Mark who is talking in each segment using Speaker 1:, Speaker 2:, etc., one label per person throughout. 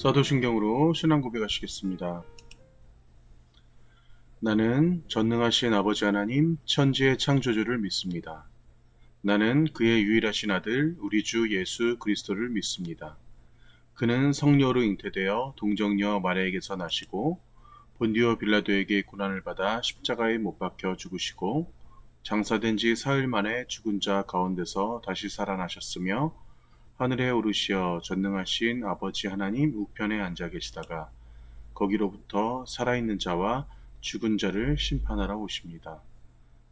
Speaker 1: 사도신경으로 신앙 고백하시겠습니다. 나는 전능하신 아버지 하나님 천지의 창조주를 믿습니다. 나는 그의 유일하신 아들 우리 주 예수 그리스도를 믿습니다. 그는 성령으로 잉태되어 동정녀 마리아에게서 나시고 본디오 빌라도에게 고난을 받아 십자가에 못 박혀 죽으시고 장사된 지 사흘 만에 죽은 자 가운데서 다시 살아나셨으며 하늘에 오르시어 전능하신 아버지 하나님 우편에 앉아 계시다가 거기로부터 살아있는 자와 죽은 자를 심판하러 오십니다.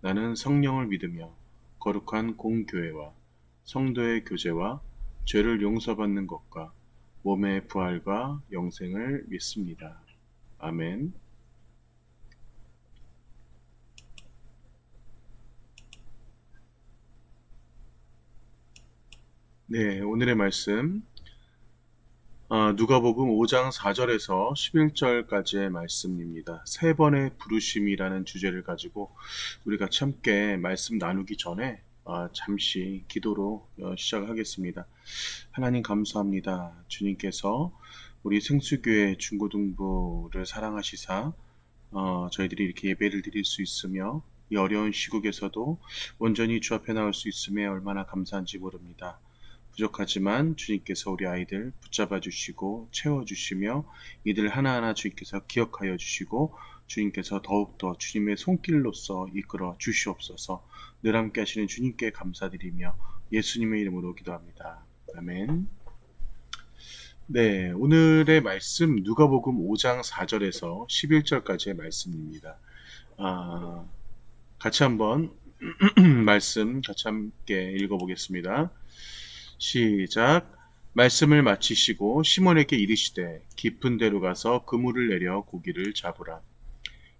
Speaker 1: 나는 성령을 믿으며 거룩한 공교회와 성도의 교제와 죄를 용서받는 것과 몸의 부활과 영생을 믿습니다. 아멘. 네, 오늘의 말씀 누가복음 5장 4절에서 11절까지의 말씀입니다. 세 번의 부르심이라는 주제를 가지고 우리 같이 함께 말씀 나누기 전에 잠시 기도로 시작하겠습니다. 하나님 감사합니다. 주님께서 우리 생수교회 중고등부를 사랑하시사 저희들이 이렇게 예배를 드릴 수 있으며 이 어려운 시국에서도 온전히 주 앞에 나올 수 있음에 얼마나 감사한지 모릅니다. 부족하지만 주님께서 우리 아이들 붙잡아 주시고 채워주시며 이들 하나하나 주님께서 기억하여 주시고 주님께서 더욱더 주님의 손길로서 이끌어 주시옵소서. 늘 함께 하시는 주님께 감사드리며 예수님의 이름으로 기도합니다. 아멘. 네, 오늘의 말씀 누가복음 5장 4절에서 11절까지의 말씀입니다. 같이 한번 말씀 같이 함께 읽어보겠습니다. 시작. 말씀을 마치시고 시몬에게 이르시되 깊은 데로 가서 그물을 내려 고기를 잡으라.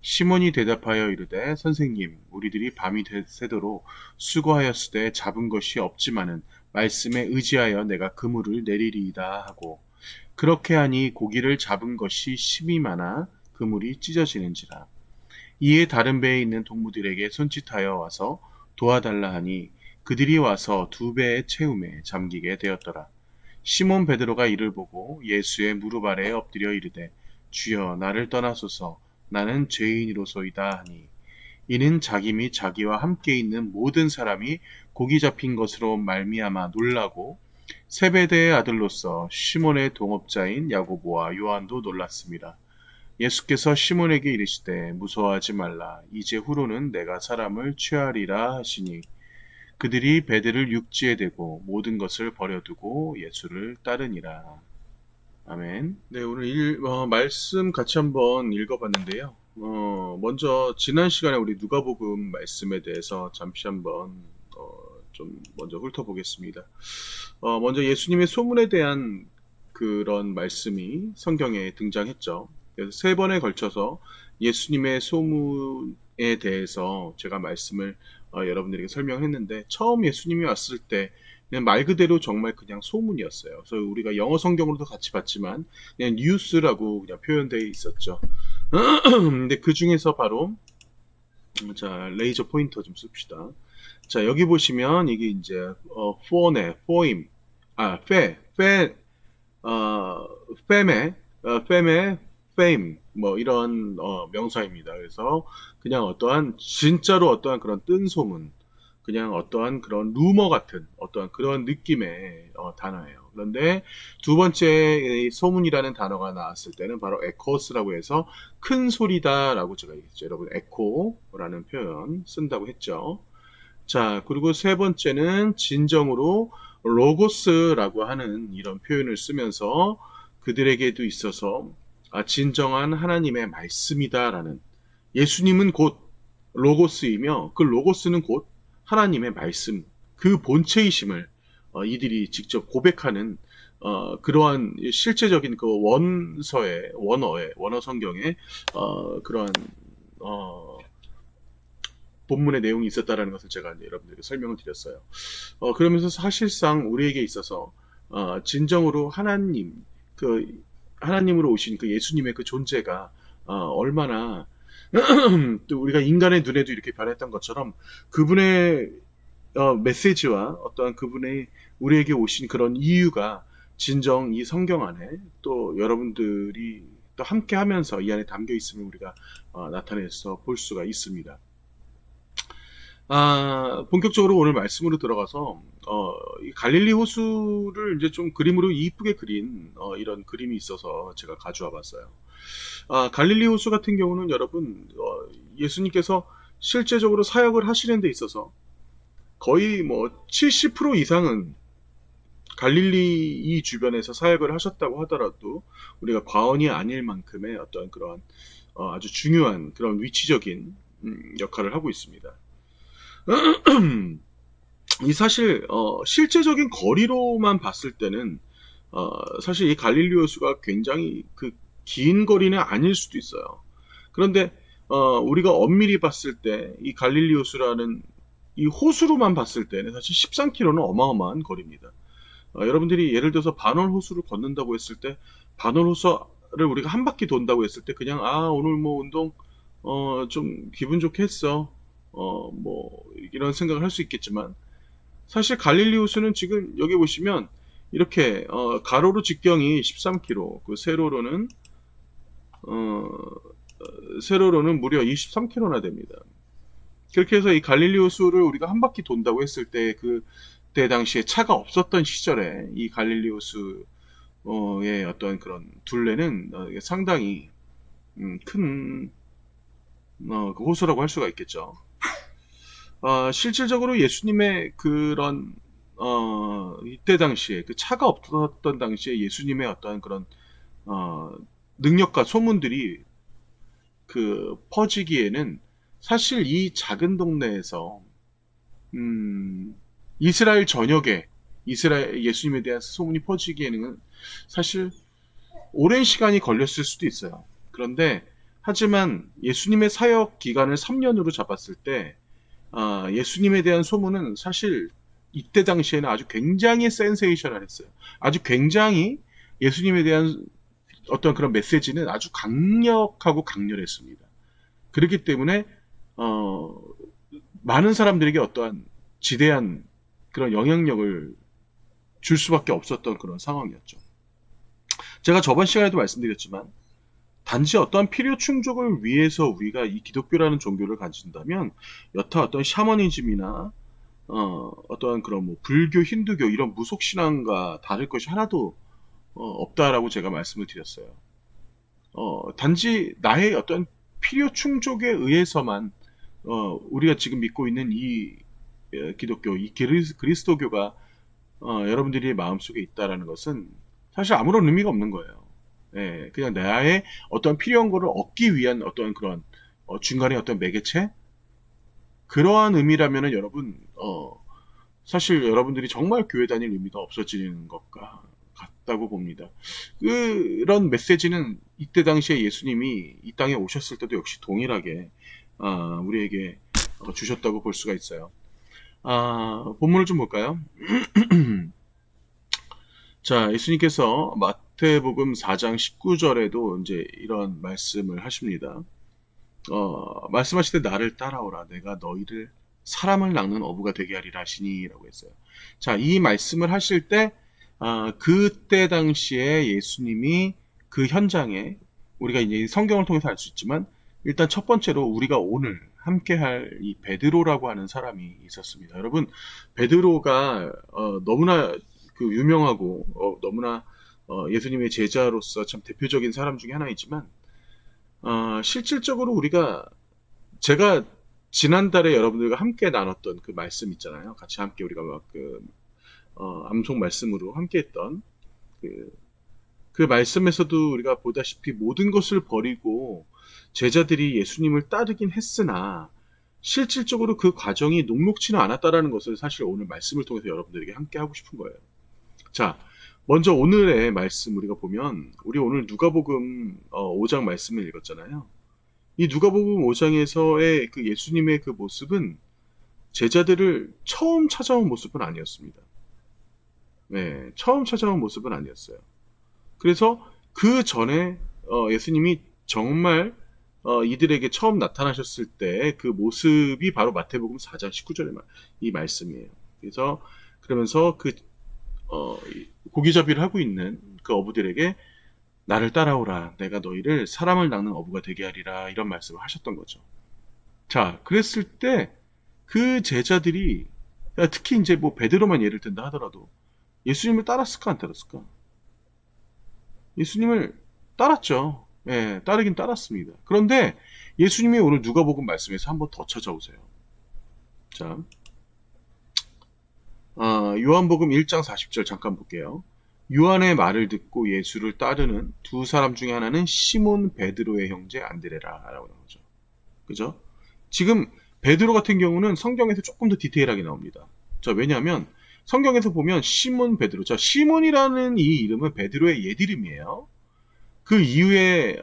Speaker 1: 시몬이 대답하여 이르되 선생님 우리들이 밤이 새도록 수고하였으되 잡은 것이 없지만은 말씀에 의지하여 내가 그물을 내리리이다 하고 그렇게 하니 고기를 잡은 것이 심이 많아 그물이 찢어지는지라. 이에 다른 배에 있는 동무들에게 손짓하여 와서 도와달라 하니 그들이 와서 2배의 채움에 잠기게 되었더라. 시몬 베드로가 이를 보고 예수의 무릎 아래에 엎드려 이르되 주여 나를 떠나소서 나는 죄인이로소이다 하니 이는 자기 및 자기와 함께 있는 모든 사람이 고기 잡힌 것으로 말미암아 놀라고 세베대의 아들로서 시몬의 동업자인 야고보와 요한도 놀랐습니다. 예수께서 시몬에게 이르시되 무서워하지 말라 이제 후로는 내가 사람을 취하리라 하시니 그들이 배들을 육지에 대고 모든 것을 버려두고 예수를 따르니라. 아멘. 네, 오늘 말씀 같이 한번 읽어봤는데요. 먼저 지난 시간에 우리 누가복음 말씀에 대해서 잠시 한번 좀 먼저 훑어보겠습니다. 먼저 예수님의 소문에 대한 그런 말씀이 성경에 등장했죠. 그래서 3번에 걸쳐서 예수님의 소문에 대해서 제가 말씀을 여러분들에게 설명했는데 처음 예수님이 왔을 때 그냥 말 그대로 정말 그냥 소문이었어요. 그래서 우리가 영어 성경으로도 같이 봤지만 그냥 뉴스라고 그냥 표현되어 있었죠. 근데 그 중에서 바로 자 레이저 포인터 좀 씁시다. 자 여기 보시면 이게 이제 포네 포임 페메 페임 뭐 이런 명사입니다. 그래서 그냥 어떠한 진짜로 어떠한 그런 뜬 소문, 그냥 어떠한 그런 루머 같은 어떠한 그런 느낌의 단어예요. 그런데 두 번째 소문이라는 단어가 나왔을 때는 바로 에코스라고 해서 큰 소리다라고 제가 얘기했죠. 여러분 에코라는 표현 쓴다고 했죠. 자 그리고 세 번째는 진정으로 로고스라고 하는 이런 표현을 쓰면서 그들에게도 있어서 진정한 하나님의 말씀이다라는 예수님은 곧 로고스이며 그 로고스는 곧 하나님의 말씀 그 본체이심을 이들이 직접 고백하는 그러한 실제적인 그 원어 성경에 그러한 본문의 내용이 있었다라는 것을 제가 여러분들에게 설명을 드렸어요. 그러면서 사실상 우리에게 있어서 진정으로 하나님으로 오신 그 예수님의 그 존재가 얼마나 또 우리가 인간의 눈에도 이렇게 변했던 것처럼 그분의 메시지와 어떠한 그분의 우리에게 오신 그런 이유가 진정 이 성경 안에 또 여러분들이 또 함께 하면서 이 안에 담겨 있음을 우리가 나타내서 볼 수가 있습니다. 본격적으로 오늘 말씀으로 들어가서 이 갈릴리 호수를 이제 좀 그림으로 이쁘게 그린 이런 그림이 있어서 제가 가져와 봤어요. 갈릴리 호수 같은 경우는 여러분 예수님께서 실제적으로 사역을 하시는 데 있어서 거의 뭐 70% 이상은 갈릴리 이 주변에서 사역을 하셨다고 하더라도 우리가 과언이 아닐 만큼의 어떤 그런 아주 중요한 그런 위치적인 역할을 하고 있습니다. 이 사실 실제적인 거리로만 봤을 때는 사실 이 갈릴리 호수가 굉장히 그 긴 거리는 아닐 수도 있어요. 그런데 우리가 엄밀히 봤을 때 이 갈릴리 호수라는 이 호수로만 봤을 때는 사실 13km는 어마어마한 거리입니다. 여러분들이 예를 들어서 반월 호수를 걷는다고 했을 때 반월 호수를 우리가 한 바퀴 돈다고 했을 때 그냥 오늘 뭐 운동 좀 기분 좋게 했어. 뭐 이런 생각을 할 수 있겠지만 사실 갈릴리 호수는 지금 여기 보시면 이렇게 가로로 직경이 13km, 그 세로로는 무려 23km나 됩니다. 그렇게 해서 이 갈릴리 호수를 우리가 한 바퀴 돈다고 했을 때 그때 당시에 차가 없었던 시절에 이 갈릴리 호수의 어떤 그런 둘레는 상당히 큰 그 호수라고 할 수가 있겠죠. 실질적으로 예수님의 그런 이때 당시에 그 차가 없었던 당시에 예수님의 어떤 그런 능력과 소문들이 그 퍼지기에는 사실 이 작은 동네에서 이스라엘 전역에 이스라엘 예수님에 대한 소문이 퍼지기에는 사실 오랜 시간이 걸렸을 수도 있어요. 그런데 하지만 예수님의 사역 기간을 3년으로 잡았을 때 예수님에 대한 소문은 사실 이때 당시에는 아주 굉장히 센세이셔널했어요. 아주 굉장히 예수님에 대한 어떤 그런 메시지는 아주 강력하고 강렬했습니다. 그렇기 때문에 많은 사람들에게 어떠한 지대한 그런 영향력을 줄 수밖에 없었던 그런 상황이었죠. 제가 저번 시간에도 말씀드렸지만 단지 어떠한 필요 충족을 위해서 우리가 이 기독교라는 종교를 가진다면 여타 어떤 샤머니즘이나 어떠한 그런 뭐 불교, 힌두교 이런 무속 신앙과 다를 것이 하나도 없다라고 제가 말씀을 드렸어요. 단지 나의 어떤 필요 충족에 의해서만 우리가 지금 믿고 있는 이 기독교, 이 그리스도교가 여러분들이 마음속에 있다라는 것은 사실 아무런 의미가 없는 거예요. 예, 그냥 나의 어떤 필요한 거를 얻기 위한 어떤 그런 중간에 어떤 매개체 그러한 의미라면은 여러분 사실 여러분들이 정말 교회 다닐 의미가 없어지는 것과 같다고 봅니다. 그런 메시지는 이때 당시에 예수님이 이 땅에 오셨을 때도 역시 동일하게 우리에게 주셨다고 볼 수가 있어요. 본문을 좀 볼까요? 자, 예수님께서 마태복음 4장 19절에도 이제 이런 말씀을 하십니다. 말씀하실 때 나를 따라오라. 내가 너희를 사람을 낚는 어부가 되게 하리라 하시니라고 했어요. 자, 이 말씀을 하실 때 그때 당시에 예수님이 그 현장에 우리가 이제 성경을 통해서 알 수 있지만 일단 첫 번째로 우리가 오늘 함께 할 이 베드로라고 하는 사람이 있었습니다. 여러분, 베드로가 너무나 그 유명하고 너무나 예수님의 제자로서 참 대표적인 사람 중에 하나이지만 실질적으로 제가 지난달에 여러분들과 함께 나눴던 그 말씀 있잖아요. 같이 함께 우리가 암송 말씀으로 함께 했던 그 말씀에서도 우리가 보다시피 모든 것을 버리고 제자들이 예수님을 따르긴 했으나 실질적으로 그 과정이 녹록치는 않았다라는 것을 사실 오늘 말씀을 통해서 여러분들에게 함께 하고 싶은 거예요. 자, 먼저 오늘의 말씀 우리가 보면 우리 오늘 누가복음 5장 말씀을 읽었잖아요. 이 누가복음 5장에서의 그 예수님의 그 모습은 제자들을 처음 찾아온 모습은 아니었습니다. 네, 처음 찾아온 모습은 아니었어요. 그래서 그 전에 예수님이 정말 이들에게 처음 나타나셨을 때 그 모습이 바로 마태복음 4장 19절의 이 말씀이에요. 그래서 그러면서 고기잡이를 하고 있는 그 어부들에게 나를 따라오라. 내가 너희를 사람을 낚는 어부가 되게 하리라. 이런 말씀을 하셨던 거죠. 자, 그랬을 때 그 제자들이 특히 이제 뭐 베드로만 예를 든다 하더라도 예수님을 따랐을까 안 따랐을까? 예수님을 따랐죠. 예, 따르긴 따랐습니다. 그런데 예수님이 오늘 누가복음 말씀에서 한번 더 찾아오세요. 자, 요한복음 1장 40절 잠깐 볼게요. 요한의 말을 듣고 예수를 따르는 두 사람 중에 하나는 시몬 베드로의 형제 안드레라라고 나오죠. 그죠? 지금 베드로 같은 경우는 성경에서 조금 더 디테일하게 나옵니다. 자, 왜냐하면 성경에서 보면 시몬 베드로. 자, 시몬이라는 이 이름은 베드로의 옛 이름이에요. 그 이후에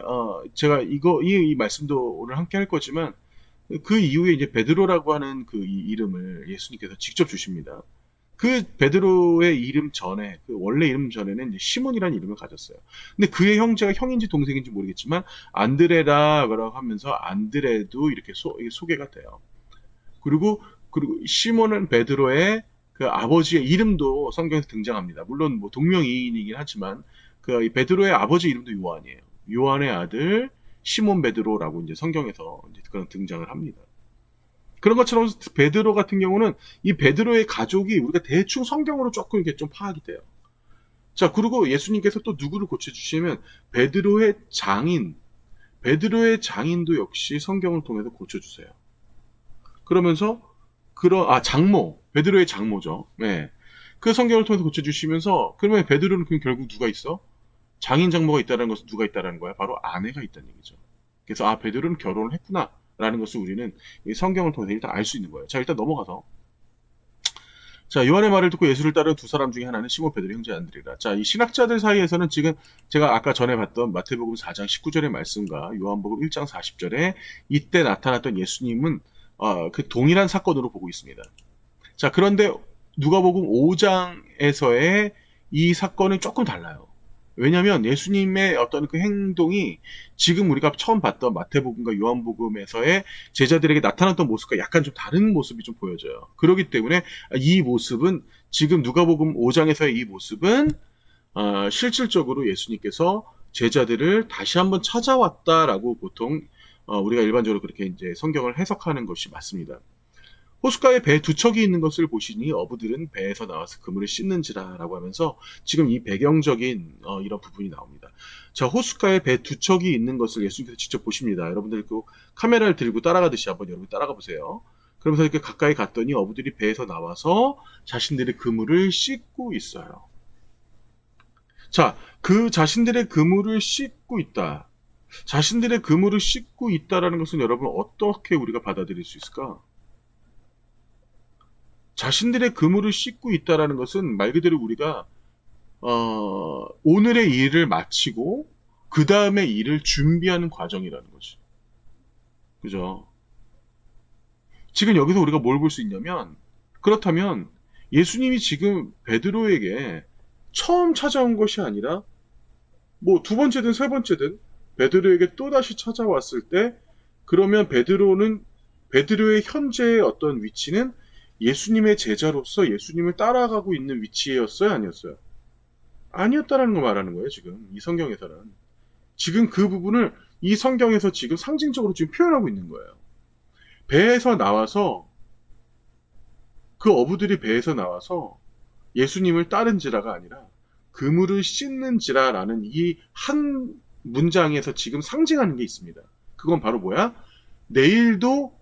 Speaker 1: 제가 이 말씀도 오늘 함께 할 거지만 그 이후에 이제 베드로라고 하는 그 이름을 예수님께서 직접 주십니다. 그 베드로의 이름 전에 그 원래 이름 전에는 이제 시몬이라는 이름을 가졌어요. 근데 그의 형제가 형인지 동생인지 모르겠지만 안드레라고 하면서 안드레도 이렇게 소개가 돼요. 그리고 시몬은 베드로의 그 아버지의 이름도 성경에서 등장합니다. 물론 뭐 동명이인이긴 하지만 그 베드로의 아버지 이름도 요한이에요. 요한의 아들 시몬 베드로라고 이제 성경에서 이제 그런 등장을 합니다. 그런 것처럼 베드로 같은 경우는 이 베드로의 가족이 우리가 대충 성경으로 조금 이렇게 좀 파악이 돼요. 자, 그리고 예수님께서 또 누구를 고쳐주시면 베드로의 장인도 역시 성경을 통해서 고쳐주세요. 그러면서 장모, 베드로의 장모죠. 네. 그 성경을 통해서 고쳐주시면서 그러면 베드로는 결국 누가 있어? 장인 장모가 있다는 것은 누가 있다는 거야? 바로 아내가 있다는 얘기죠. 그래서 베드로는 결혼을 했구나 라는 것을 우리는 이 성경을 통해서 일단 알 수 있는 거예요. 자, 일단 넘어가서 자, 요한의 말을 듣고 예수를 따르는 두 사람 중에 하나는 시몬 베드로 형제 안드레라. 자, 이 신학자들 사이에서는 지금 제가 아까 전에 봤던 마태복음 4장 19절의 말씀과 요한복음 1장 40절에 이때 나타났던 예수님은 그 동일한 사건으로 보고 있습니다. 자, 그런데 누가복음 5장에서의 이 사건은 조금 달라요. 왜냐하면 예수님의 어떤 그 행동이 지금 우리가 처음 봤던 마태복음과 요한복음에서의 제자들에게 나타났던 모습과 약간 좀 다른 모습이 좀 보여져요. 그렇기 때문에 이 모습은 지금 누가복음 5장에서의 이 모습은 실질적으로 예수님께서 제자들을 다시 한번 찾아왔다라고 보통 우리가 일반적으로 그렇게 이제 성경을 해석하는 것이 맞습니다. 호숫가에 배 두 척이 있는 것을 보시니 어부들은 배에서 나와서 그물을 씻는지라라고 하면서 지금 이 배경적인 이런 부분이 나옵니다. 자, 호숫가에 배 두 척이 있는 것을 예수님께서 직접 보십니다. 여러분들 그 카메라를 들고 따라가듯이 한번 여러분 따라가 보세요. 그러면서 이렇게 가까이 갔더니 어부들이 배에서 나와서 자신들의 그물을 씻고 있어요. 자, 그 자신들의 그물을 씻고 있다. 자신들의 그물을 씻고 있다라는 것은 여러분 어떻게 우리가 받아들일 수 있을까? 자신들의 그물을 씻고 있다라는 것은 말 그대로 우리가 오늘의 일을 마치고 그 다음에 일을 준비하는 과정이라는 거지. 그죠? 지금 여기서 우리가 뭘 볼 수 있냐면 그렇다면 예수님이 지금 베드로에게 처음 찾아온 것이 아니라 뭐 두 번째든 세 번째든 베드로에게 또다시 찾아왔을 때 그러면 베드로의 현재의 어떤 위치는 예수님의 제자로서 예수님을 따라가고 있는 위치였어요? 아니었어요? 아니었다라는 걸 말하는 거예요, 지금. 이 성경에서는. 지금 그 부분을 이 성경에서 지금 상징적으로 지금 표현하고 있는 거예요. 배에서 나와서, 그 어부들이 배에서 나와서 예수님을 따른지라가 아니라 그물을 씻는지라라는 이 한 문장에서 지금 상징하는 게 있습니다. 그건 바로 뭐야? 내일도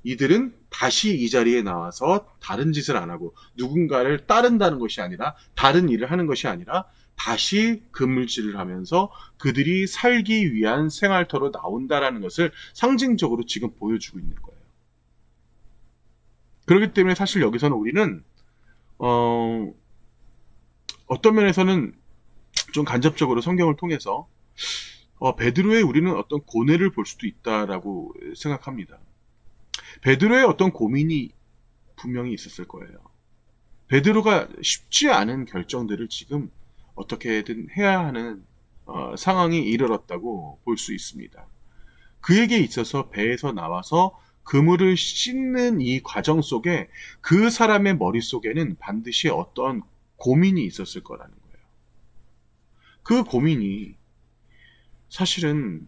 Speaker 1: 이들은 다시 이 자리에 나와서 다른 짓을 안 하고 누군가를 따른다는 것이 아니라 다른 일을 하는 것이 아니라 다시 그물질을 하면서 그들이 살기 위한 생활터로 나온다라는 것을 상징적으로 지금 보여주고 있는 거예요. 그렇기 때문에 사실 여기서는 우리는 어떤 면에서는 좀 간접적으로 성경을 통해서 베드로의 우리는 어떤 고뇌를 볼 수도 있다라고 생각합니다. 베드로의 어떤 고민이 분명히 있었을 거예요. 베드로가 쉽지 않은 결정들을 지금 어떻게든 해야 하는 상황이 이르렀다고 볼 수 있습니다. 그에게 있어서 배에서 나와서 그물을 씻는 이 과정 속에 그 사람의 머릿속에는 반드시 어떤 고민이 있었을 거라는 거예요. 그 고민이 사실은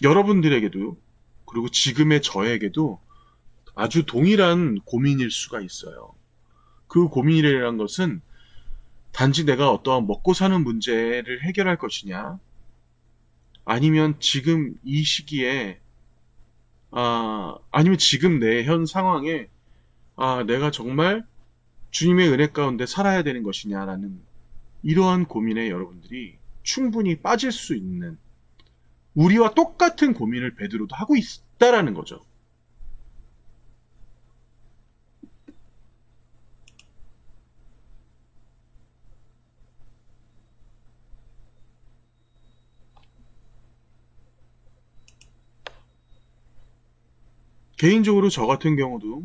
Speaker 1: 여러분들에게도 그리고 지금의 저에게도 아주 동일한 고민일 수가 있어요. 그 고민이라는 것은 단지 내가 어떠한 먹고 사는 문제를 해결할 것이냐, 아니면 지금 이 시기에, 아니면 지금 내 현 상황에, 내가 정말 주님의 은혜 가운데 살아야 되는 것이냐라는 이러한 고민에 여러분들이 충분히 빠질 수 있는, 우리와 똑같은 고민을 베드로도 하고 있다라는 거죠. 개인적으로 저 같은 경우도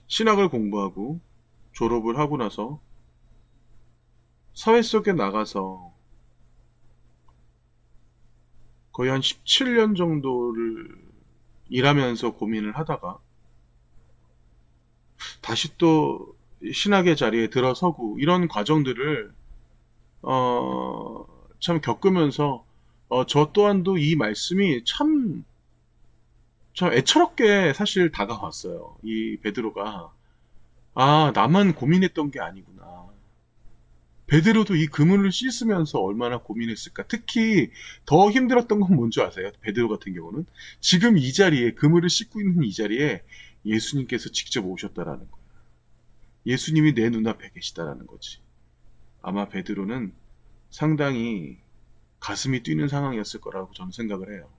Speaker 1: 신학을 공부하고 졸업을 하고 나서 사회 속에 나가서 거의 한 17년 정도를 일하면서 고민을 하다가 다시 또 신학의 자리에 들어서고 이런 과정들을 참 겪으면서 저 또한도 이 말씀이 참 애처롭게 사실 다가왔어요. 이 베드로가 나만 고민했던 게 아니구나. 베드로도 이 그물을 씻으면서 얼마나 고민했을까. 특히 더 힘들었던 건 뭔지 아세요? 베드로 같은 경우는 지금 이 자리에, 그물을 씻고 있는 이 자리에 예수님께서 직접 오셨다라는 거예요. 예수님이 내 눈앞에 계시다라는 거지. 아마 베드로는 상당히 가슴이 뛰는 상황이었을 거라고 저는 생각을 해요.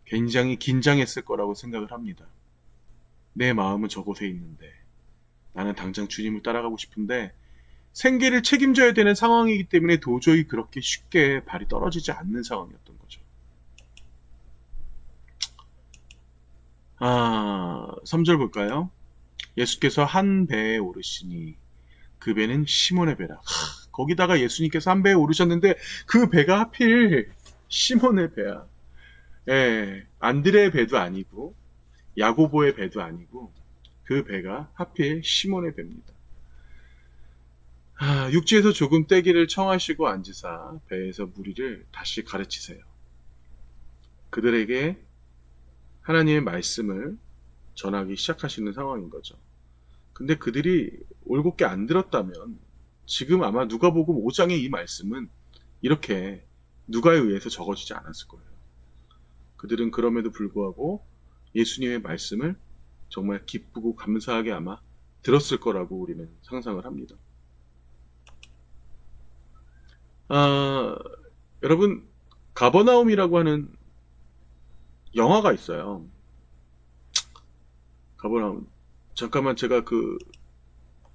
Speaker 1: 굉장히 긴장했을 거라고 생각을 합니다. 내 마음은 저곳에 있는데 나는 당장 주님을 따라가고 싶은데 생계를 책임져야 되는 상황이기 때문에 도저히 그렇게 쉽게 발이 떨어지지 않는 상황이었던 거죠. 3절 볼까요? 예수께서 한 배에 오르시니 그 배는 시몬의 배라. 거기다가 예수님께서 한 배에 오르셨는데 그 배가 하필 시몬의 배야. 예, 안드레의 배도 아니고 야고보의 배도 아니고 그 배가 하필 시몬의 배입니다. 육지에서 조금 떼기를 청하시고 앉으사 배에서 무리를 다시 가르치세요. 그들에게 하나님의 말씀을 전하기 시작하시는 상황인 거죠. 근데 그들이 올곧게 안 들었다면 지금 아마 누가복음 5장의 이 말씀은 이렇게 누가에 의해서 적어지지 않았을 거예요. 그들은 그럼에도 불구하고 예수님의 말씀을 정말 기쁘고 감사하게 아마 들었을 거라고 우리는 상상을 합니다. 여러분, 가버나움이라고 하는 영화가 있어요. 가버나움. 잠깐만 제가 그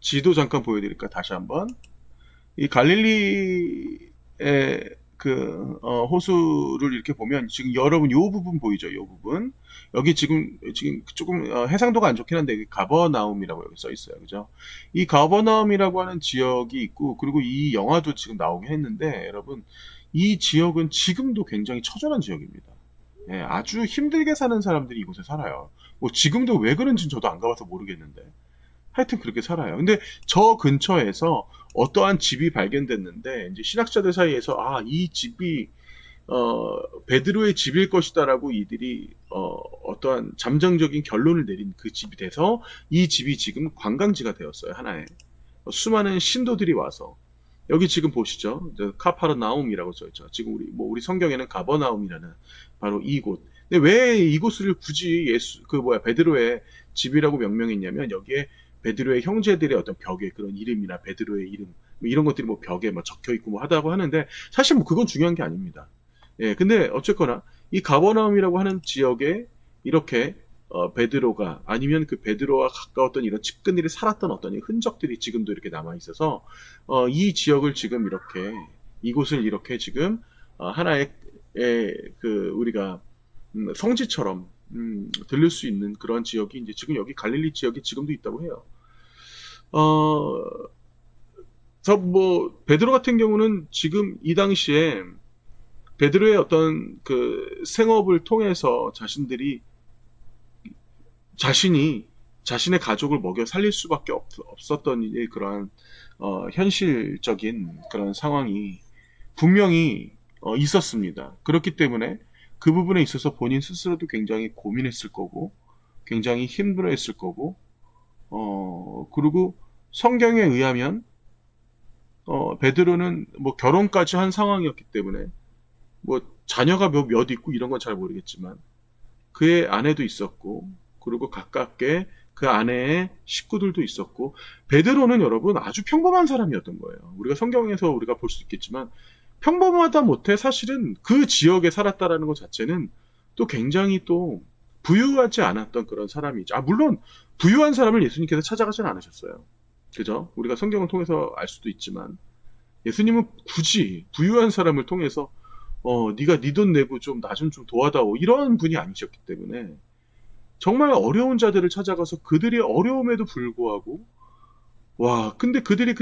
Speaker 1: 지도 잠깐 보여드릴까? 다시 한번. 이 갈릴리의 호수를 이렇게 보면 지금 여러분 요 부분 보이죠? 요 부분. 여기 지금 조금 해상도가 안 좋긴 한데 가버나움이라고 여기 써 있어요. 그죠? 이 가버나움이라고 하는 지역이 있고 그리고 이 영화도 지금 나오긴 했는데 여러분 이 지역은 지금도 굉장히 처절한 지역입니다. 예, 아주 힘들게 사는 사람들이 이곳에 살아요. 뭐 지금도 왜 그런지는 저도 안 가봐서 모르겠는데 하여튼 그렇게 살아요. 근데 저 근처에서 어떠한 집이 발견됐는데 이제 신학자들 사이에서 이 집이 베드로의 집일 것이다라고 이들이 어떠한 잠정적인 결론을 내린 그 집이 돼서 이 집이 지금 관광지가 되었어요. 하나의 수많은 신도들이 와서 여기 지금 보시죠. 카파르나움이라고 써있죠. 지금 우리 성경에는 가버나움이라는 바로 이곳. 근데 왜 이곳을 굳이 베드로의 집이라고 명명했냐면 여기에 베드로의 형제들의 어떤 벽에 그런 이름이나 베드로의 이름 이런 것들이 벽에 적혀 있고 하다고 하는데 사실 그건 중요한 게 아닙니다. 예, 근데 어쨌거나 이 가버나움이라고 하는 지역에 이렇게 베드로가 아니면 그 베드로와 가까웠던 이런 측근들이 살았던 어떤 흔적들이 지금도 이렇게 남아 있어서 이 지역을 지금 이렇게 이곳을 이렇게 지금 하나의 우리가 성지처럼 들릴 수 있는 그런 지역이 이제 지금 여기 갈릴리 지역이 지금도 있다고 해요. 베드로 같은 경우는 지금 이 당시에 베드로의 어떤 그 생업을 통해서 자신들이 자신의 가족을 먹여 살릴 수밖에 없었던 그러한 현실적인 그런 상황이 분명히 있었습니다. 그렇기 때문에 그 부분에 있어서 본인 스스로도 굉장히 고민했을 거고, 굉장히 힘들어했을 거고, 그리고 성경에 의하면 베드로는 뭐 결혼까지 한 상황이었기 때문에 뭐 자녀가 몇 있고 이런 건 잘 모르겠지만 그의 아내도 있었고, 그리고 가깝게 그 아내의 식구들도 있었고, 베드로는 여러분 아주 평범한 사람이었던 거예요. 우리가 성경에서 우리가 볼 수 있겠지만 평범하다 못해 사실은 그 지역에 살았다라는 것 자체는 또 굉장히 또 부유하지 않았던 그런 사람이죠. 물론 부유한 사람을 예수님께서 찾아가지는 않으셨어요. 그죠? 우리가 성경을 통해서 알 수도 있지만 예수님은 굳이 부유한 사람을 통해서 네가 네 돈 내고 좀 나 좀 도와다오 이런 분이 아니셨기 때문에 정말 어려운 자들을 찾아가서 그들이 어려움에도 불구하고 근데 그들이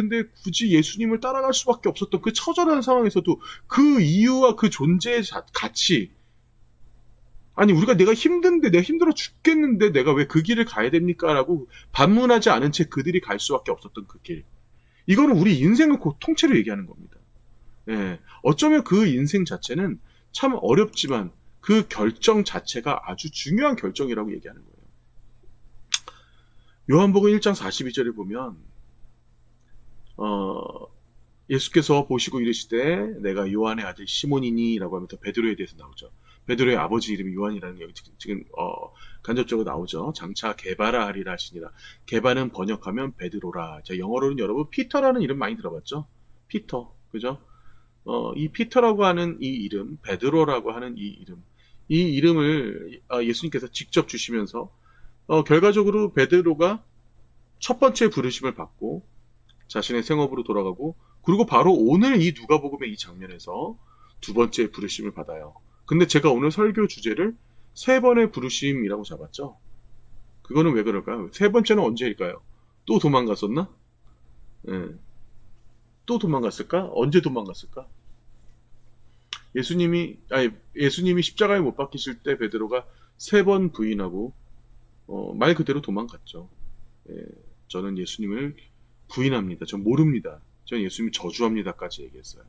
Speaker 1: 굳이 예수님을 따라갈 수밖에 없었던 그 처절한 상황에서도 그 이유와 그 존재의 가치, 아니 내가 힘든데 내가 힘들어 죽겠는데 내가 왜 그 길을 가야 됩니까? 라고 반문하지 않은 채 그들이 갈 수밖에 없었던 그 길. 이거는 우리 인생을 통째로 얘기하는 겁니다. 예, 어쩌면 그 인생 자체는 참 어렵지만 그 결정 자체가 아주 중요한 결정이라고 얘기하는 거예요. 요한복음 1장 42절에 보면 예수께서 보시고 이르시되 내가 요한의 아들 시몬이니 라고 하면서 베드로에 대해서 나오죠. 베드로의 아버지 이름이 요한이라는 게 여기 지금 간접적으로 나오죠. 장차 게바라 하리라 하시니라. 게바는 번역하면 베드로라. 영어로는 여러분 피터라는 이름 많이 들어봤죠? 피터, 그죠? 이 피터라고 하는 이 이름, 베드로라고 하는 이 이름을 예수님께서 직접 주시면서 결과적으로 베드로가 첫 번째 부르심을 받고 자신의 생업으로 돌아가고, 그리고 바로 오늘 이 누가복음의 이 장면에서 두 번째 부르심을 받아요. 근데 제가 오늘 설교 주제를 세 번의 부르심이라고 잡았죠. 그거는 왜 그럴까요? 세 번째는 언제일까요? 또 도망갔었나? 네. 또 도망갔을까? 언제 도망갔을까? 예수님이 십자가에 못 박히실 때 베드로가 세 번 부인하고 말 그대로 도망갔죠. 예, 저는 예수님을 부인합니다. 전 모릅니다. 전 예수님 저주합니다까지 얘기했어요.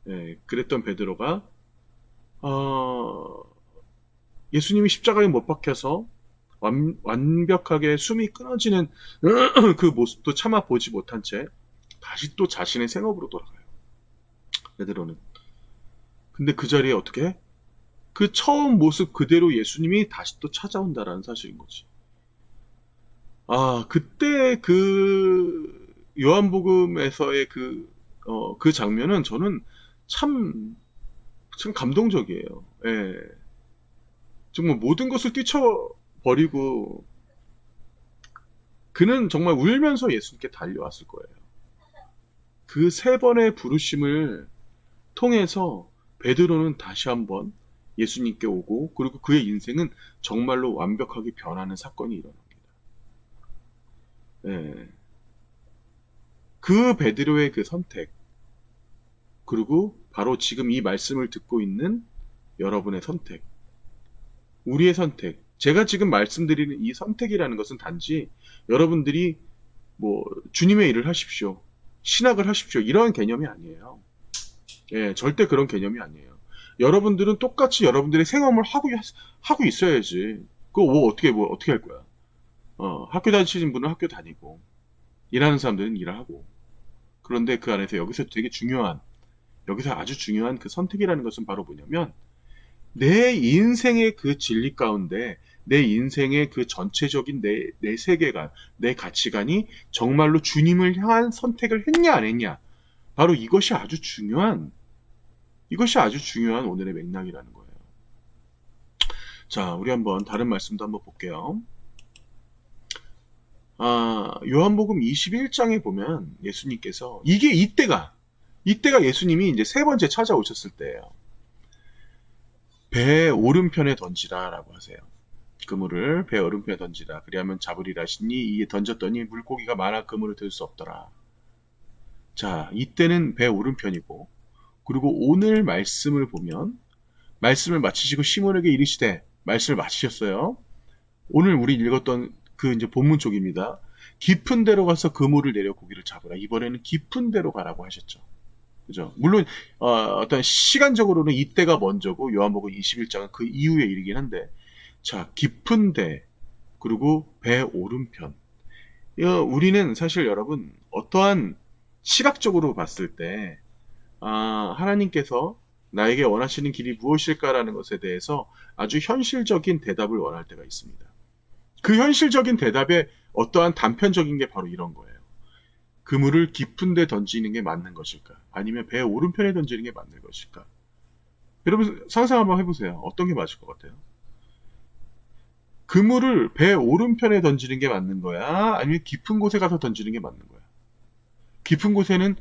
Speaker 1: 예, 그랬던 베드로가 예수님이 십자가에 못 박혀서 완벽하게 숨이 끊어지는 그 모습도 차마 보지 못한 채 다시 또 자신의 생업으로 돌아가요. 베드로는. 근데 그 자리에 어떻게 해? 그 처음 모습 그대로 예수님이 다시 또 찾아온다라는 사실인 거지. 그때 그 요한복음에서의 그 장면은 저는 참 감동적이에요. 예. 정말 모든 것을 뛰쳐버리고 그는 정말 울면서 예수님께 달려왔을 거예요. 그 세 번의 부르심을 통해서 베드로는 다시 한번 예수님께 오고, 그리고 그의 인생은 정말로 완벽하게 변하는 사건이 일어납니다. 예. 그 베드로의 그 선택, 그리고 바로 지금 이 말씀을 듣고 있는 여러분의 선택, 우리의 선택, 제가 지금 말씀드리는 이 선택이라는 것은 단지 여러분들이 뭐 주님의 일을 하십시오, 신학을 하십시오, 이런 개념이 아니에요. 예, 절대 그런 개념이 아니에요. 여러분들은 똑같이 여러분들의 생업을 하고 있어야지. 그거 어떻게 할 거야? 학교 다니시는 분은 학교 다니고, 일하는 사람들은 일을 하고. 그런데 그 안에서 여기서 아주 중요한 그 선택이라는 것은 바로 뭐냐면, 내 인생의 그 진리 가운데, 내 인생의 그 전체적인 내 세계관, 내 가치관이 정말로 주님을 향한 선택을 했냐, 안 했냐. 바로 이것이 아주 중요한 오늘의 맥락이라는 거예요. 자, 우리 한번 다른 말씀도 한번 볼게요. 요한복음 21장에 보면 예수님께서 이때가 예수님이 이제 세 번째 찾아오셨을 때예요. 배 오른편에 던지라라고 하세요. 그물을 배 오른편에 던지라. 그리하면 잡으리라 하시니 이에 던졌더니 물고기가 많아 그물을 들 수 없더라. 자, 이때는 배 오른편이고, 그리고 오늘 말씀을 보면 말씀을 마치시고 시몬에게 이르시되, 말씀을 마치셨어요. 오늘 우리 읽었던 그 이제 본문 쪽입니다. 깊은 데로 가서 그물을 내려 고기를 잡으라. 이번에는 깊은 데로 가라고 하셨죠. 그죠? 물론 어떤 시간적으로는 이때가 먼저고 요한복음 21장은 그 이후에 일이긴 한데, 자, 깊은 데 그리고 배 오른편. 우리는 사실 여러분 어떠한 시각적으로 봤을 때 하나님께서 나에게 원하시는 길이 무엇일까라는 것에 대해서 아주 현실적인 대답을 원할 때가 있습니다. 그 현실적인 대답에 어떠한 단편적인 게 바로 이런 거예요. 그물을 깊은 데 던지는 게 맞는 것일까? 아니면 배 오른편에 던지는 게 맞는 것일까? 여러분 상상 한번 해보세요. 어떤 게 맞을 것 같아요? 그물을 배 오른편에 던지는 게 맞는 거야? 아니면 깊은 곳에 가서 던지는 게 맞는 거야? 깊은 곳에는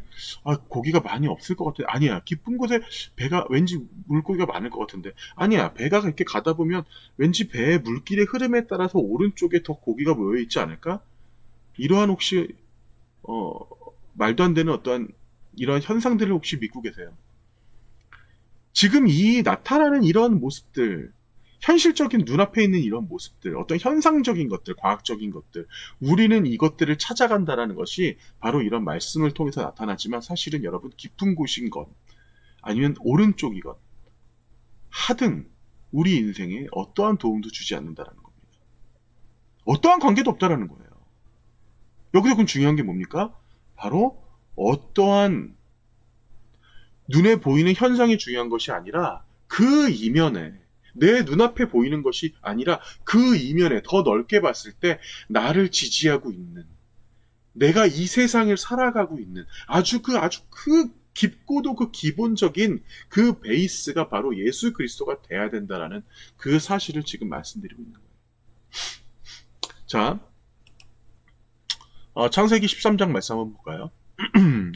Speaker 1: 고기가 많이 없을 것 같아. 아니야. 깊은 곳에 배가 왠지 물고기가 많을 것 같은데. 아니야. 배가 이렇게 가다 보면 왠지 배의 물길의 흐름에 따라서 오른쪽에 더 고기가 모여 있지 않을까? 이러한 혹시 어, 말도 안 되는 어떠한 이러한 현상들을 혹시 믿고 계세요? 지금 이 나타나는 이런 모습들, 현실적인 눈앞에 있는 이런 모습들, 어떤 현상적인 것들, 과학적인 것들, 우리는 이것들을 찾아간다라는 것이 바로 이런 말씀을 통해서 나타나지만 사실은 여러분 깊은 곳인 것, 아니면 오른쪽이건 하등 우리 인생에 어떠한 도움도 주지 않는다라는 겁니다. 어떠한 관계도 없다라는 거예요. 여기서 그럼 중요한 게 뭡니까? 바로 어떠한 눈에 보이는 현상이 중요한 것이 아니라 그 이면에 내 눈앞에 보이는 것이 아니라 그 이면에 더 넓게 봤을 때 나를 지지하고 있는 내가 이 세상을 살아가고 있는 아주 그 깊고도 그 기본적인 그 베이스가 바로 예수 그리스도가 돼야 된다라는 그 사실을 지금 말씀드리고 있는 거예요. 자, 창세기 13장 말씀 한번 볼까요?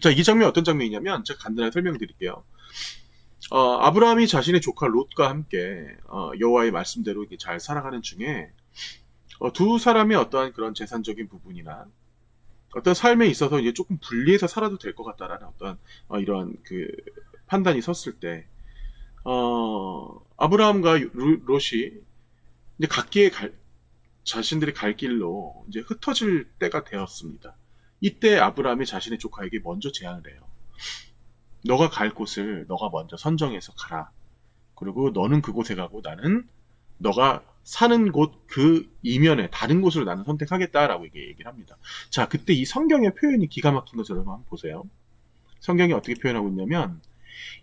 Speaker 1: 자, 이 장면이 어떤 장면이냐면 제가 간단하게 설명드릴게요. 아브라함이 자신의 조카 롯과 함께 여호와의 말씀대로 이렇게 잘 살아가는 중에 두 사람의 어떠한 그런 재산적인 부분이나 어떤 삶에 있어서 이제 조금 분리해서 살아도 될 것 같다라는 어떤 이러한 그 판단이 섰을 때 아브라함과 롯이 이제 각기의 자신들이 갈 길로 이제 흩어질 때가 되었습니다. 이때 아브라함이 자신의 조카에게 먼저 제안을 해요. 너가 갈 곳을 너가 먼저 선정해서 가라. 그리고 너는 그곳에 가고 나는 너가 사는 곳 그 이면에 다른 곳으로 나는 선택하겠다라고 얘기를 합니다. 자, 그때 이 성경의 표현이 기가 막힌 것을 여러분 한번 보세요. 성경이 어떻게 표현하고 있냐면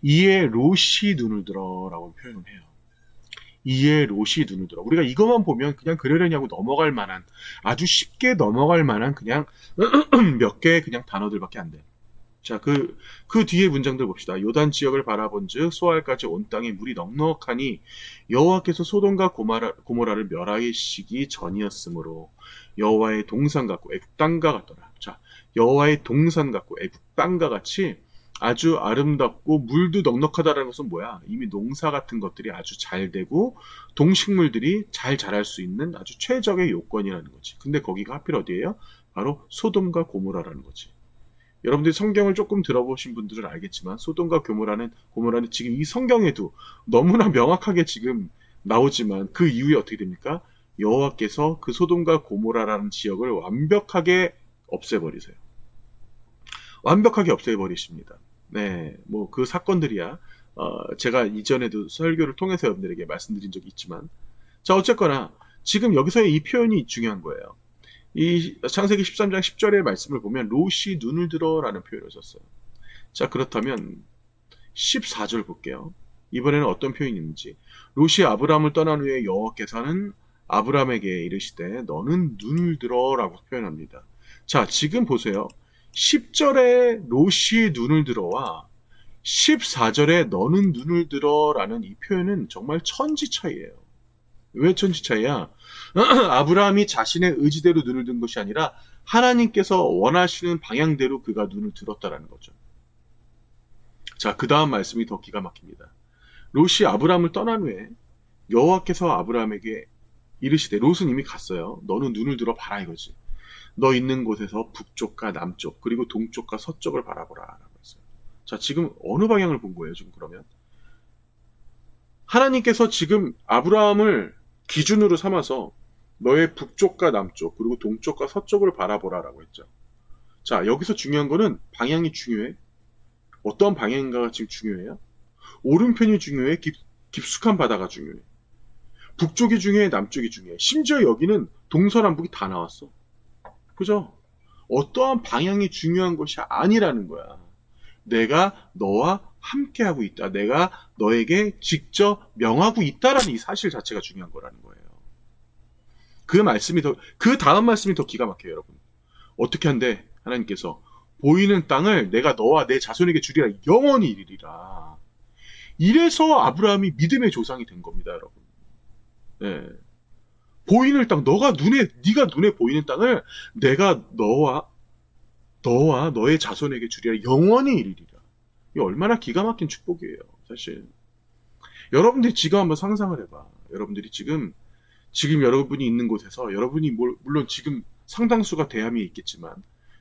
Speaker 1: 이에 롯이 눈을 들어라고 표현을 해요. 이에 롯이 눈을 들어. 우리가 이것만 보면 그냥 그러려냐고 넘어갈 만한 아주 쉽게 넘어갈 만한 그냥 몇 개의 그냥 단어들밖에 안 돼. 자, 그 뒤에 문장들 봅시다. 요단 지역을 바라본즉 소알까지 온 땅에 물이 넉넉하니 여호와께서 소돔과 고모라를 멸하시기 전이었으므로 여호와의 동산 같고 애국 땅과 같더라. 자, 여호와의 동산 같고 애국 땅과 같이 아주 아름답고 물도 넉넉하다는 것은 뭐야? 이미 농사 같은 것들이 아주 잘 되고 동식물들이 잘 자랄 수 있는 아주 최적의 요건이라는 거지. 근데 거기가 하필 어디예요? 바로 소돔과 고모라라는 거지. 여러분들이 성경을 조금 들어보신 분들은 알겠지만 소돔과 고모라는 지금 이 성경에도 너무나 명확하게 지금 나오지만 그 이후에 어떻게 됩니까? 여호와께서 그 소돔과 고모라라는 지역을 완벽하게 없애버리세요. 완벽하게 없애버리십니다. 네, 뭐 그 사건들이야 제가 이전에도 설교를 통해서 여러분들에게 말씀드린 적이 있지만, 자, 어쨌거나 지금 여기서의 이 표현이 중요한 거예요. 이 창세기 13장 10절의 말씀을 보면 롯이 눈을 들어라는 표현을 썼어요. 자, 그렇다면 14절 볼게요. 이번에는 어떤 표현이 있는지. 롯이 아브라함을 떠난 후에 여호와께서는 아브라함에게 이르시되 너는 눈을 들어라고 표현합니다. 자, 지금 보세요. 10절에 롯이 눈을 들어와 14절에 너는 눈을 들어라는 이 표현은 정말 천지 차이예요. 왜 천지 차이야? 아브라함이 자신의 의지대로 눈을 든 것이 아니라 하나님께서 원하시는 방향대로 그가 눈을 들었다라는 거죠. 자, 그 다음 말씀이 더 기가 막힙니다. 롯이 아브라함을 떠난 후에 여호와께서 아브라함에게 이르시되, 롯은 이미 갔어요. 너는 눈을 들어 봐라 이거지. 너 있는 곳에서 북쪽과 남쪽 그리고 동쪽과 서쪽을 바라보라 라고 했어요. 자, 지금 어느 방향을 본 거예요 지금 그러면? 하나님께서 지금 아브라함을 기준으로 삼아서 너의 북쪽과 남쪽 그리고 동쪽과 서쪽을 바라보라라고 했죠. 자, 여기서 중요한 거는 방향이 중요해. 어떤 방향인가가 지금 중요해요. 오른편이 중요해. 깊숙한 바다가 중요해. 북쪽이 중요해. 남쪽이 중요해. 심지어 여기는 동서남북이 다 나왔어. 그죠? 어떠한 방향이 중요한 것이 아니라는 거야. 내가 너와 함께하고 있다. 내가 너에게 직접 명하고 있다라는 이 사실 자체가 중요한 거라는 거예요. 그 다음 말씀이 더 기가 막혀요, 여러분. 어떻게 한대? 하나님께서 보이는 땅을 내가 너와 네 자손에게 주리라. 영원히 이르리라. 이래서 아브라함이 믿음의 조상이 된 겁니다, 여러분. 네. 보이는 땅, 네가 눈에 보이는 땅을 내가 너와 너의 자손에게 주리라. 영원히 이르리라. 이 얼마나 기가 막힌 축복이에요, 사실. 여러분들이 지금 한번 상상을 해봐. 여러분들이 지금 여러분이 있는 곳에서 여러분이 물론 지금 상당수가 대함이 있겠지만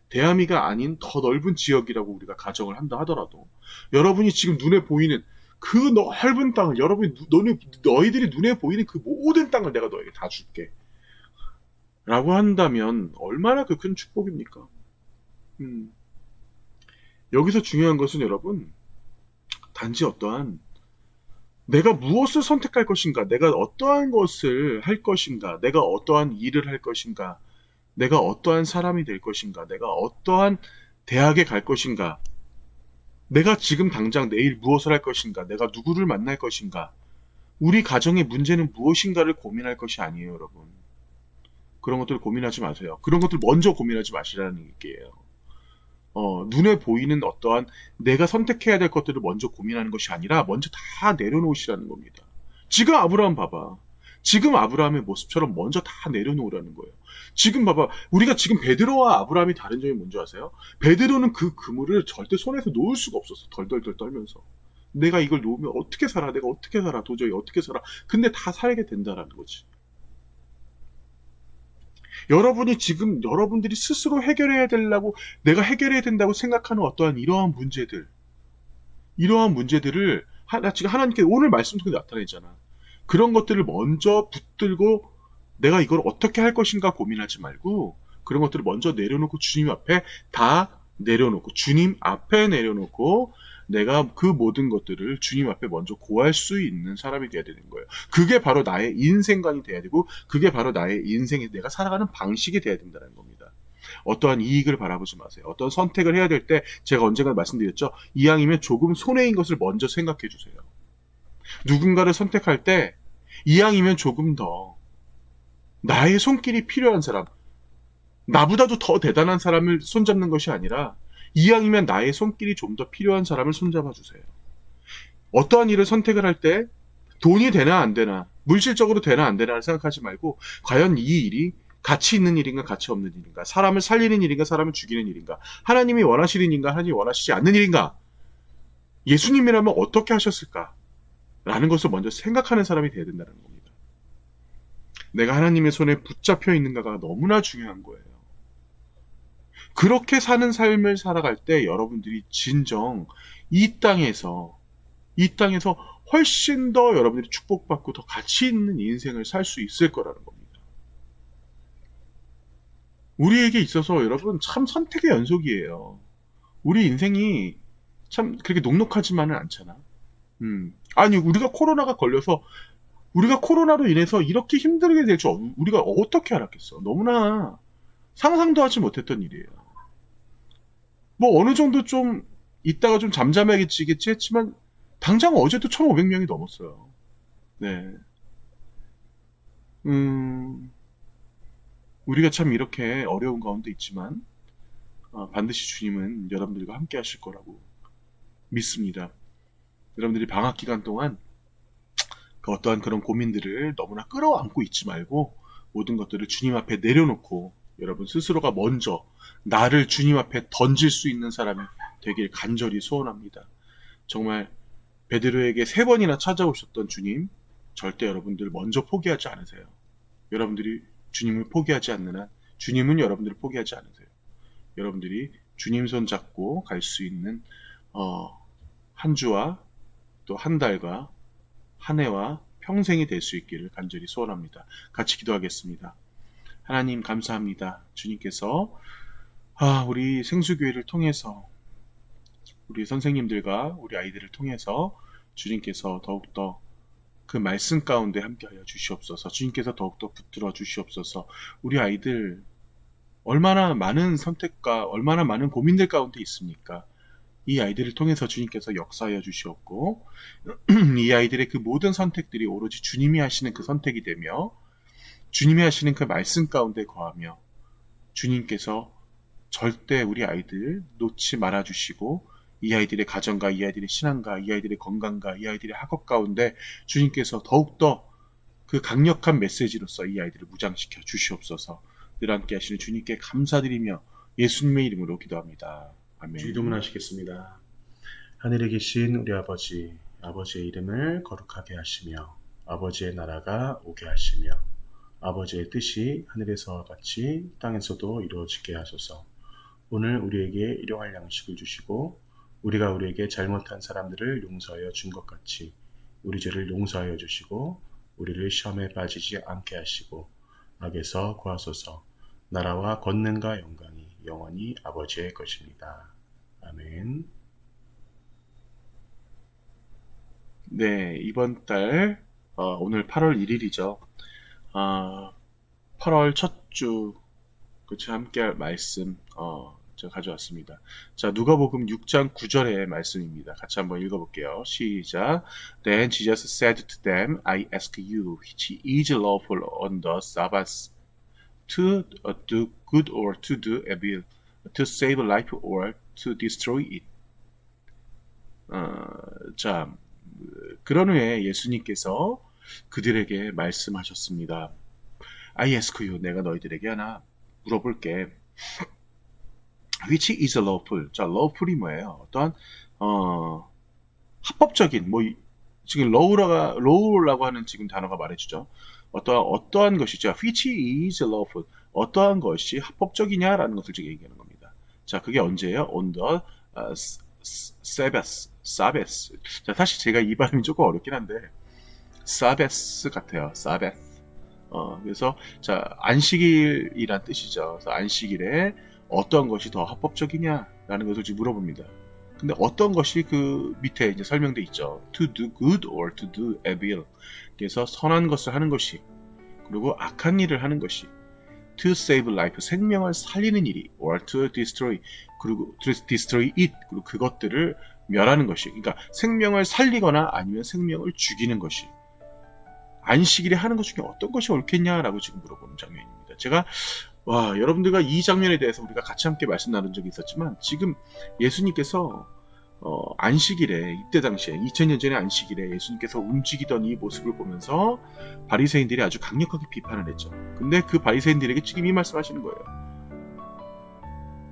Speaker 1: 대함이가 아닌 더 넓은 지역이라고 우리가 가정을 한다 하더라도 여러분이 지금 눈에 보이는 그 넓은 땅을 너희들이 눈에 보이는 그 모든 땅을 내가 너에게 다 줄게 라고 한다면 얼마나 그 큰 축복입니까? 여기서 중요한 것은 여러분 단지 어떠한 내가 무엇을 선택할 것인가, 내가 어떠한 것을 할 것인가, 내가 어떠한 일을 할 것인가, 내가 어떠한 사람이 될 것인가, 내가 어떠한 대학에 갈 것인가, 내가 지금 당장 내일 무엇을 할 것인가, 내가 누구를 만날 것인가, 우리 가정의 문제는 무엇인가를 고민할 것이 아니에요, 여러분. 그런 것들 고민하지 마세요. 그런 것들 먼저 고민하지 마시라는 얘기예요. 눈에 보이는 어떠한 내가 선택해야 될 것들을 먼저 고민하는 것이 아니라 먼저 다 내려놓으시라는 겁니다. 지금 아브라함 봐봐. 지금 아브라함의 모습처럼 먼저 다 내려놓으라는 거예요. 지금 봐봐. 우리가 지금 베드로와 아브라함이 다른 점이 뭔지 아세요? 베드로는 그 그물을 절대 손에서 놓을 수가 없었어. 덜덜덜 떨면서. 내가 이걸 놓으면 어떻게 살아? 내가 어떻게 살아? 도저히 어떻게 살아? 근데 다 살게 된다라는 거지. 여러분이 지금 여러분들이 스스로 해결해야 되려고 내가 해결해야 된다고 생각하는 어떠한 이러한 문제들을 지금 하나님께 오늘 말씀 통해 나타내잖아. 그런 것들을 먼저 붙들고 내가 이걸 어떻게 할 것인가 고민하지 말고 그런 것들을 먼저 내려놓고 주님 앞에 내려놓고 내가 그 모든 것들을 주님 앞에 먼저 고할 수 있는 사람이 돼야 되는 거예요. 그게 바로 나의 인생관이 돼야 되고 그게 바로 나의 인생에 내가 살아가는 방식이 돼야 된다는 겁니다. 어떠한 이익을 바라보지 마세요. 어떤 선택을 해야 될 때 제가 언젠가 말씀드렸죠. 이왕이면 조금 손해인 것을 먼저 생각해 주세요. 누군가를 선택할 때 이왕이면 조금 더 나의 손길이 필요한 사람, 나보다도 더 대단한 사람을 손잡는 것이 아니라 이왕이면 나의 손길이 좀 더 필요한 사람을 손잡아 주세요. 어떠한 일을 선택을 할 때 돈이 되나 안 되나, 물질적으로 되나 안 되나를 생각하지 말고 과연 이 일이 가치 있는 일인가 가치 없는 일인가, 사람을 살리는 일인가 사람을 죽이는 일인가, 하나님이 원하시는 일인가 하나님이 원하시지 않는 일인가, 예수님이라면 어떻게 하셨을까 라는 것을 먼저 생각하는 사람이 되어야 된다는 겁니다. 내가 하나님의 손에 붙잡혀 있는가가 너무나 중요한 거예요. 그렇게 사는 삶을 살아갈 때 여러분들이 진정 이 땅에서 훨씬 더 여러분들이 축복받고 더 가치 있는 인생을 살 수 있을 거라는 겁니다. 우리에게 있어서 여러분 참 선택의 연속이에요. 우리 인생이 참 그렇게 녹록하지만은 않잖아. 아니 우리가 코로나로 인해서 이렇게 힘들게 될 줄 우리가 어떻게 알았겠어. 너무나 상상도 하지 못했던 일이에요. 뭐 어느 정도 좀 있다가 좀 잠잠해지겠지 했지만 당장 어제도 1,500명이 넘었어요. 네. 우리가 참 이렇게 어려운 가운데 있지만 반드시 주님은 여러분들과 함께 하실 거라고 믿습니다. 여러분들이 방학 기간 동안 그 어떠한 그런 고민들을 너무나 끌어안고 있지 말고 모든 것들을 주님 앞에 내려놓고 여러분 스스로가 먼저 나를 주님 앞에 던질 수 있는 사람이 되길 간절히 소원합니다. 정말 베드로에게 3번이나 찾아오셨던 주님, 절대 여러분들 먼저 포기하지 않으세요. 여러분들이 주님을 포기하지 않는 한 주님은 여러분들을 포기하지 않으세요. 여러분들이 주님 손 잡고 갈 수 있는 한 주와 또 한 달과 한 해와 평생이 될 수 있기를 간절히 소원합니다. 같이 기도하겠습니다. 하나님 감사합니다. 주님께서 우리 생수교회를 통해서 우리 선생님들과 우리 아이들을 통해서 주님께서 더욱더 그 말씀 가운데 함께하여 주시옵소서. 주님께서 더욱더 붙들어 주시옵소서. 우리 아이들 얼마나 많은 선택과 얼마나 많은 고민들 가운데 있습니까? 이 아이들을 통해서 주님께서 역사하여 주시옵고 이 아이들의 그 모든 선택들이 오로지 주님이 하시는 그 선택이 되며 주님이 하시는 그 말씀 가운데 거하며 주님께서 절대 우리 아이들 놓지 말아 주시고 이 아이들의 가정과 이 아이들의 신앙과 이 아이들의 건강과 이 아이들의 학업 가운데 주님께서 더욱더 그 강력한 메시지로서 이 아이들을 무장시켜 주시옵소서. 늘 함께 하시는 주님께 감사드리며 예수님의 이름으로 기도합니다. 아멘.
Speaker 2: 기도문하시겠습니다. 하늘에 계신 우리 아버지, 아버지의 이름을 거룩하게 하시며 아버지의 나라가 오게 하시며 아버지의 뜻이 하늘에서와 같이 땅에서도 이루어지게 하소서. 오늘 우리에게 일용할 양식을 주시고 우리가 우리에게 잘못한 사람들을 용서하여 준 것 같이 우리 죄를 용서하여 주시고 우리를 시험에 빠지지 않게 하시고 악에서 구하소서. 나라와 권능과 영광이 영원히 아버지의 것입니다. 아멘.
Speaker 1: 네, 이번 달 오늘 8월 1일이죠. 8월 첫 주 그치 함께할 말씀 제가 가져왔습니다. 자, 누가복음 6장 9절의 말씀입니다. 같이 한번 읽어볼게요. 시작. Then Jesus said to them, I ask you, which is lawful on the Sabbath, to do good or to do evil, to save life or to destroy it. 자, 그런 후에 예수님께서 그들에게 말씀하셨습니다. I ask you, 내가 너희들에게 하나 물어볼게. Which is lawful? 자, lawful이 뭐예요? 어떠한 합법적인 지금 law라고 하는 지금 단어가 말해주죠. 어떠한 것이죠. Which is lawful? 어떠한 것이 합법적이냐라는 것을 지금 얘기하는 겁니다. 자, 그게 언제예요? On the Sabbath. 자, 사실 제가 이 발음이 조금 어렵긴 한데 Sabbath 같아요. Sabbath. 그래서 자, 안식일이란 뜻이죠. 그래서 안식일에 어떤 것이 더 합법적이냐라는 것을 지금 물어봅니다. 근데 어떤 것이 그 밑에 이제 설명돼 있죠. To do good or to do evil. 그래서 선한 것을 하는 것이 그리고 악한 일을 하는 것이 to save life 생명을 살리는 일이 or to destroy 그리고 to destroy it 그리고 그것들을 멸하는 것이 그러니까 생명을 살리거나 아니면 생명을 죽이는 것이 안식일에 하는 것 중에 어떤 것이 옳겠냐라고 지금 물어보는 장면입니다. 제가 여러분들과 이 장면에 대해서 우리가 같이 함께 말씀 나눈 적이 있었지만 지금 예수님께서 안식일에 이때 당시에 2000년 전의 안식일에 예수님께서 움직이던 이 모습을 보면서 바리새인들이 아주 강력하게 비판을 했죠. 근데 그 바리새인들에게 지금 이 말씀하시는 거예요.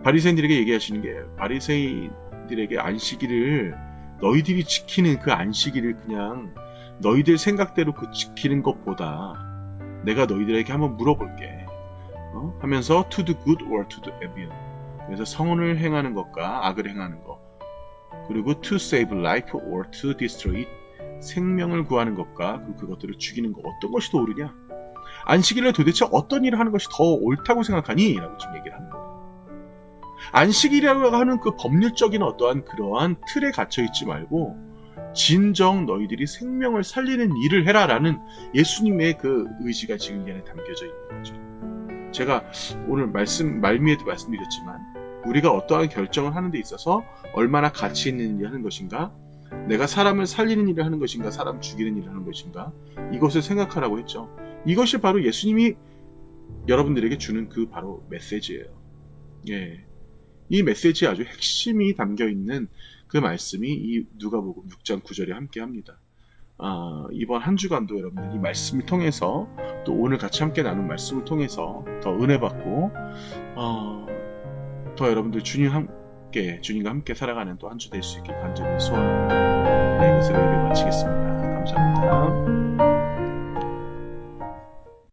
Speaker 1: 바리새인들에게 얘기하시는 게 바리새인들에게 안식일을 너희들이 지키는 그 안식일을 그냥 너희들 생각대로 그 지키는 것보다 내가 너희들에게 한번 물어볼게. 하면서 to do good or to do evil. 그래서 선을 행하는 것과 악을 행하는 것. 그리고 to save life or to destroy it. 생명을 구하는 것과 그것들을 죽이는 것. 어떤 것이 더 옳으냐? 안식일에 도대체 어떤 일을 하는 것이 더 옳다고 생각하니? 라고 지금 얘기를 하는 거예요. 안식일이라고 하는 그 법률적인 어떠한 그러한 틀에 갇혀있지 말고 진정 너희들이 생명을 살리는 일을 해라라는 예수님의 그 의지가 지금 이 안에 담겨져 있는 거죠. 제가 오늘 말미에도 말씀드렸지만 우리가 어떠한 결정을 하는 데 있어서 얼마나 가치 있는 일을 하는 것인가, 내가 사람을 살리는 일을 하는 것인가, 사람 죽이는 일을 하는 것인가, 이것을 생각하라고 했죠. 이것이 바로 예수님이 여러분들에게 주는 그 바로 메시지예요. 예, 이 메시지에 아주 핵심이 담겨있는 그 말씀이 이 누가복음 6장 9절에 함께합니다. 이번 한 주간도 여러분들 이 말씀을 통해서 또 오늘 같이 함께 나눈 말씀을 통해서 더 은혜 받고 더 여러분들 주님과 함께 살아가는 또 한 주 될 수 있길 간절히 소원합니다. 네, 이것으로 예배 마치겠습니다. 감사합니다.